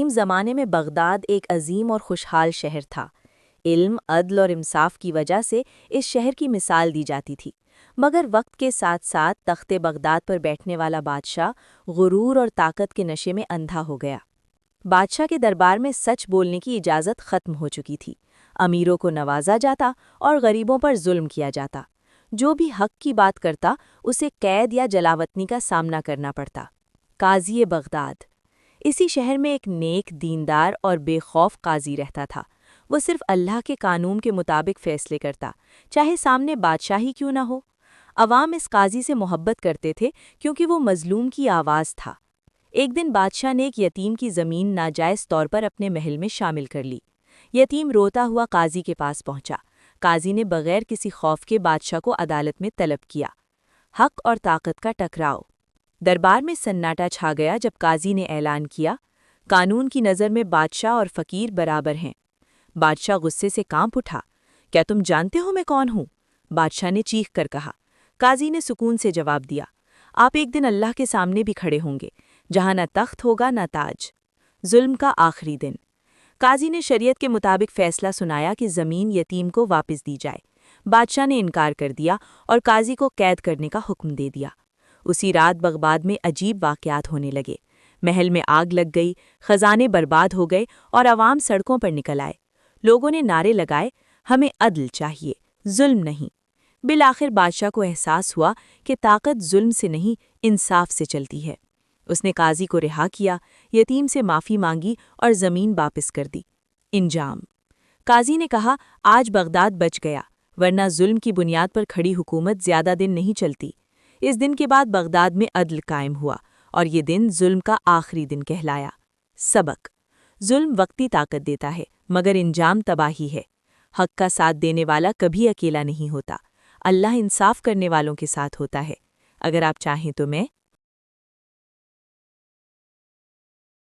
قدیم زمانے میں بغداد ایک عظیم اور خوشحال شہر تھا۔ علم، عدل اور انصاف کی وجہ سے اس شہر کی مثال دی جاتی تھی، مگر وقت کے ساتھ ساتھ تخت بغداد پر بیٹھنے والا بادشاہ غرور اور طاقت کے نشے میں اندھا ہو گیا۔ بادشاہ کے دربار میں سچ بولنے کی اجازت ختم ہو چکی تھی، امیروں کو نوازا جاتا اور غریبوں پر ظلم کیا جاتا۔ جو بھی حق کی بات کرتا اسے قید یا جلاوطنی کا سامنا کرنا پڑتا۔ قاضی بغداد۔ اسی شہر میں ایک نیک، دیندار اور بے خوف قاضی رہتا تھا۔ وہ صرف اللہ کے قانون کے مطابق فیصلے کرتا، چاہے سامنے بادشاہ ہی کیوں نہ ہو۔ عوام اس قاضی سے محبت کرتے تھے کیونکہ وہ مظلوم کی آواز تھا۔ ایک دن بادشاہ نے ایک یتیم کی زمین ناجائز طور پر اپنے محل میں شامل کر لی۔ یتیم روتا ہوا قاضی کے پاس پہنچا۔ قاضی نے بغیر کسی خوف کے بادشاہ کو عدالت میں طلب کیا۔ حق اور طاقت کا ٹکراؤ۔ دربار میں سناٹا چھا گیا جب قاضی نے اعلان کیا، قانون کی نظر میں بادشاہ اور فقیر برابر ہیں۔ بادشاہ غصے سے کانپ اٹھا۔ کیا تم جانتے ہو میں کون ہوں؟ بادشاہ نے چیخ کر کہا۔ قاضی نے سکون سے جواب دیا، آپ ایک دن اللہ کے سامنے بھی کھڑے ہوں گے، جہاں نہ تخت ہوگا نہ تاج۔ ظلم کا آخری دن۔ قاضی نے شریعت کے مطابق فیصلہ سنایا کہ زمین یتیم کو واپس دی جائے۔ بادشاہ نے انکار کر دیا اور قاضی کو قید کرنے کا حکم دے دیا۔ اسی رات بغداد میں عجیب واقعات ہونے لگے۔ محل میں آگ لگ گئی، خزانے برباد ہو گئے اور عوام سڑکوں پر نکل آئے۔ لوگوں نے نعرے لگائے، ہمیں عدل چاہیے، ظلم نہیں۔ بالآخر بادشاہ کو احساس ہوا کہ طاقت ظلم سے نہیں، انصاف سے چلتی ہے۔ اس نے قاضی کو رہا کیا، یتیم سے معافی مانگی اور زمین واپس کر دی۔ انجام۔ قاضی نے کہا، آج بغداد بچ گیا، ورنہ ظلم کی بنیاد پر کھڑی حکومت زیادہ دن نہیں چلتی۔ اس دن کے بعد بغداد میں عدل قائم ہوا اور یہ دن ظلم کا آخری دن کہلایا۔ سبق۔ ظلم وقتی طاقت دیتا ہے مگر انجام تباہی ہے۔ حق کا ساتھ دینے والا کبھی اکیلا نہیں ہوتا۔ اللہ انصاف کرنے والوں کے ساتھ ہوتا ہے۔ اگر آپ چاہیں تو میں